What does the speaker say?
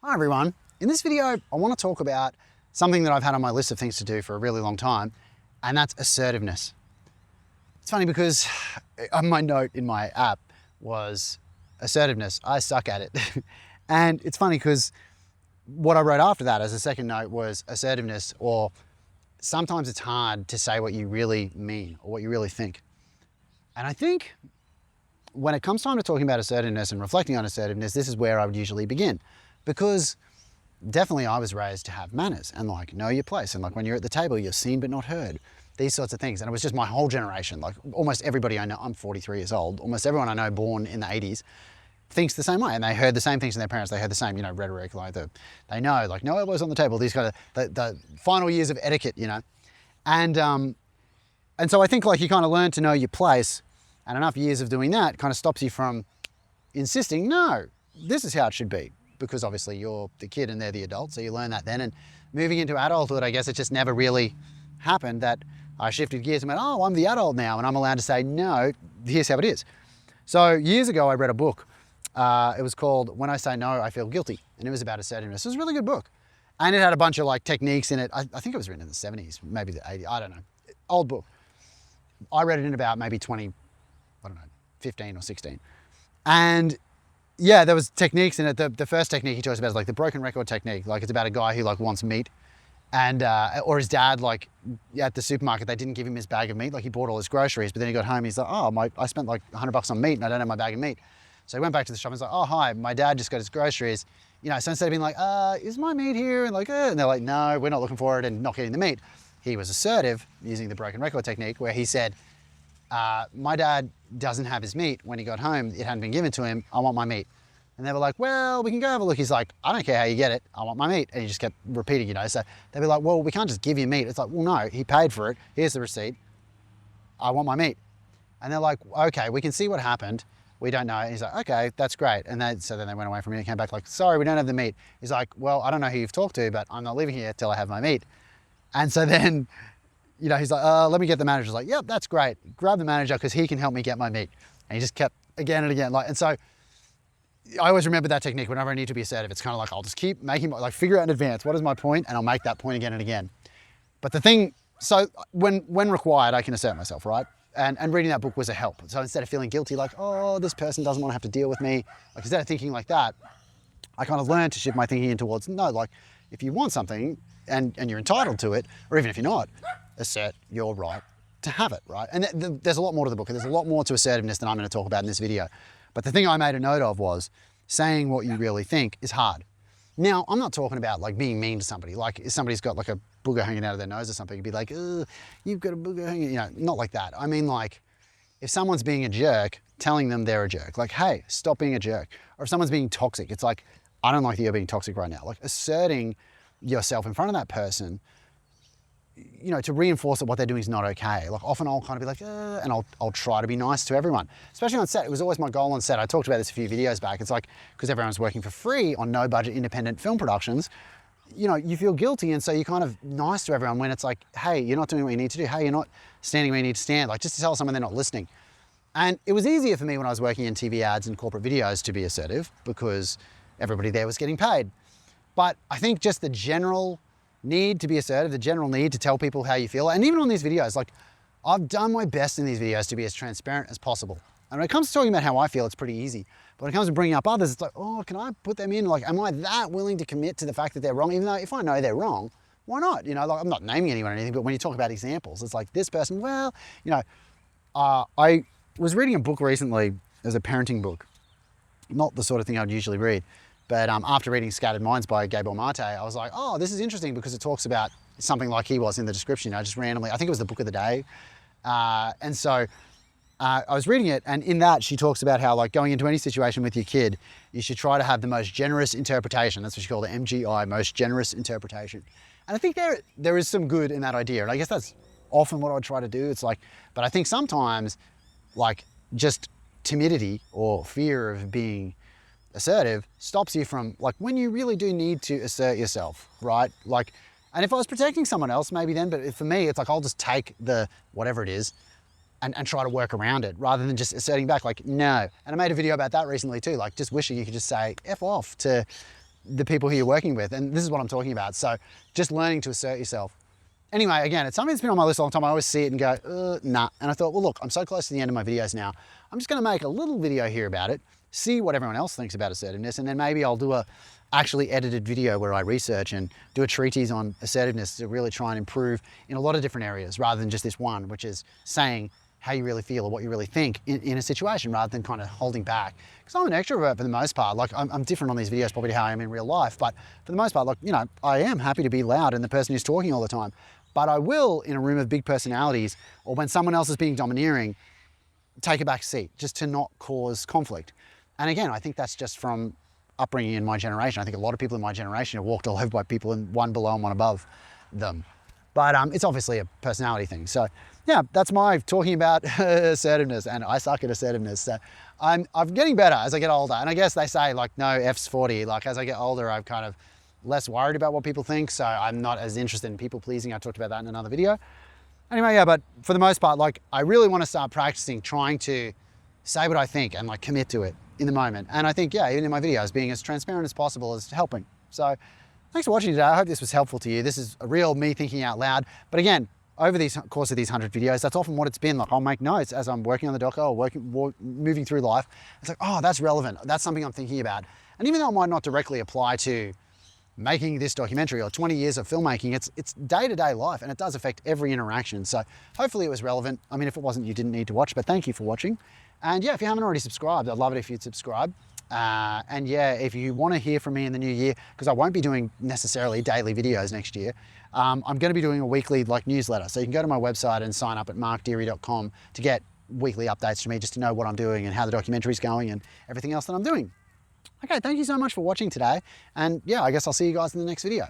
Hi everyone. In this video, I want to talk about something that I've had on my list of things to do for a really long time, and that's assertiveness. It's funny because my note in my app was assertiveness. I suck at it. And it's funny because what I wrote after that as a second note was assertiveness, or sometimes it's hard to say what you really mean or what you really think. And I think when it comes time to talking about assertiveness and reflecting on assertiveness, this is where I would usually begin. Because definitely I was raised to have manners and like know your place, and like when you're at the table you're seen but not heard, these sorts of things. And it was just my whole generation, like almost everybody I know, I'm 43 years old, almost everyone I know born in the 80s thinks the same way, and they heard the same things from their parents. They heard the same, rhetoric, like they know like no elbows on the table, these kind of the final years of etiquette, and so I think like you kind of learn to know your place, and enough years of doing that kind of stops you from insisting, no, this is how it should be. Because obviously you're the kid and they're the adult, so you learn that then. And moving into adulthood, I guess it just never really happened that I shifted gears and went, oh, I'm the adult now and I'm allowed to say, no, here's how it is. So years ago, I read a book. It was called When I Say No, I Feel Guilty. And it was about assertiveness. It was a really good book. And it had a bunch of like techniques in it. I think it was written in the 70s, maybe the 80s, I don't know. Old book. I read it in about maybe 15 or 16. And yeah, there was techniques in it. The first technique he talks about is like the broken record technique. Like it's about a guy who like wants meat, and or his dad, like at the supermarket, they didn't give him his bag of meat. Like he bought all his groceries, but then he got home and he's like, oh, I spent like $100 on meat and I don't have my bag of meat. So he went back to the shop and was like, oh, hi, my dad just got his groceries. So instead of being like, is my meat here? And like, and they're like, no, we're not looking for it, and not getting the meat. He was assertive using the broken record technique, where he said, my dad doesn't have his meat. When he got home, it hadn't been given to him. I want my meat. And they were like, well, we can go have a look. He's like, I don't care how you get it. I want my meat. And he just kept repeating, So they'd be like, well, we can't just give you meat. It's like, well, no, he paid for it. Here's the receipt. I want my meat. And they're like, okay, we can see what happened. We don't know. And he's like, okay, that's great. And so then they went away from me and came back like, sorry, we don't have the meat. He's like, well, I don't know who you've talked to, but I'm not leaving here till I have my meat. And so then, he's like, let me get the manager. He's like, yep, that's great. Grab the manager because he can help me get my meat. And he just kept again and again. And so I always remember that technique whenever I need to be assertive. It's kind of like, I'll just keep making, like figure out in advance, what is my point? And I'll make that point again and again. But the thing, so when required, I can assert myself, right? And reading that book was a help. So instead of feeling guilty, like, oh, this person doesn't want to have to deal with me, like instead of thinking like that, I kind of learned to shift my thinking in towards, no, like if you want something and you're entitled to it, or even if you're not, assert your right to have it, right? And there's a lot more to the book. There's a lot more to assertiveness than I'm going to talk about in this video. But the thing I made a note of was saying what you really think is hard. Now, I'm not talking about like being mean to somebody. Like if somebody's got like a booger hanging out of their nose or something, you'd be like, you've got a booger hanging, not like that. I mean, like if someone's being a jerk, telling them they're a jerk, like, hey, stop being a jerk. Or if someone's being toxic, it's like, I don't like that you're being toxic right now. Like asserting yourself in front of that person, to reinforce that what they're doing is not okay. Like often I'll kind of be like, and I'll try to be nice to everyone, especially on set. It was always my goal on set. I talked about this a few videos back. It's like, because everyone's working for free on no budget independent film productions, you feel guilty. And so you're kind of nice to everyone when it's like, hey, you're not doing what you need to do. Hey, you're not standing where you need to stand. Like just to tell someone they're not listening. And it was easier for me when I was working in TV ads and corporate videos to be assertive because everybody there was getting paid. But I think just the general need to be assertive, the general need to tell people how you feel. And even on these videos, like I've done my best in these videos to be as transparent as possible. And when it comes to talking about how I feel, it's pretty easy. But when it comes to bringing up others, it's like, oh, can I put them in? Like, am I that willing to commit to the fact that they're wrong? Even though if I know they're wrong, why not? Like I'm not naming anyone or anything, but when you talk about examples, it's like this person, well, I was reading a book recently as a parenting book, not the sort of thing I would usually read. But after reading Scattered Minds by Gabor Mate, I was like, oh, this is interesting because it talks about something like he was in the description, just randomly. I think it was the book of the day. And so I was reading it, and in that she talks about how like going into any situation with your kid, you should try to have the most generous interpretation. That's what she called the MGI, most generous interpretation. And I think there is some good in that idea. And I guess that's often what I would try to do. It's like, but I think sometimes like just timidity or fear of being assertive stops you from like when you really do need to assert yourself, right? Like, and if I was protecting someone else, maybe then, but for me, it's like, I'll just take the, whatever it is and try to work around it rather than just asserting back like, no. And I made a video about that recently too, like just wishing you could just say F off to the people who you're working with. And this is what I'm talking about. So just learning to assert yourself. Anyway, again, it's something that's been on my list a long time. I always see it and go, nah. And I thought, well, look, I'm so close to the end of my videos now. I'm just going to make a little video here about it, see what everyone else thinks about assertiveness, and then maybe I'll do a actually edited video where I research and do a treatise on assertiveness to really try and improve in a lot of different areas rather than just this one, which is saying how you really feel or what you really think in a situation rather than kind of holding back. Because I'm an extrovert for the most part. Like I'm different on these videos probably to how I am in real life, but for the most part, like, you know, I am happy to be loud and the person who's talking all the time. But I will, in a room of big personalities or when someone else is being domineering, take a back seat just to not cause conflict. And again, I think that's just from upbringing in my generation. I think a lot of people in my generation are walked all over by people in one below and one above them. But it's obviously a personality thing. So yeah, that's my talking about assertiveness, and I suck at assertiveness. So I'm getting better as I get older. And I guess they say like, no, F's 40. Like as I get older, I'm kind of less worried about what people think. So I'm not as interested in people pleasing. I talked about that in another video. Anyway, yeah, but for the most part, like I really want to start practicing trying to say what I think and like commit to it in the moment. And I think, yeah, even in my videos, being as transparent as possible is helping. So thanks for watching today. I hope this was helpful to you. This is a real me thinking out loud. But again, over the course of these 100 videos, that's often what it's been. Like I'll make notes as I'm working on the docker or moving through life. It's like, oh, that's relevant. That's something I'm thinking about. And even though it might not directly apply to making this documentary or 20 years of filmmaking, it's day-to-day life and it does affect every interaction. So hopefully it was relevant. I mean, if it wasn't, you didn't need to watch, but thank you for watching. And yeah, if you haven't already subscribed, I'd love it if you'd subscribe. And yeah, if you want to hear from me in the new year, because I won't be doing necessarily daily videos next year, I'm going to be doing a weekly newsletter. So you can go to my website and sign up at markdeary.com to get weekly updates from me, just to know what I'm doing and how the documentary's going and everything else that I'm doing. Okay, thank you so much for watching today. And yeah, I guess I'll see you guys in the next video.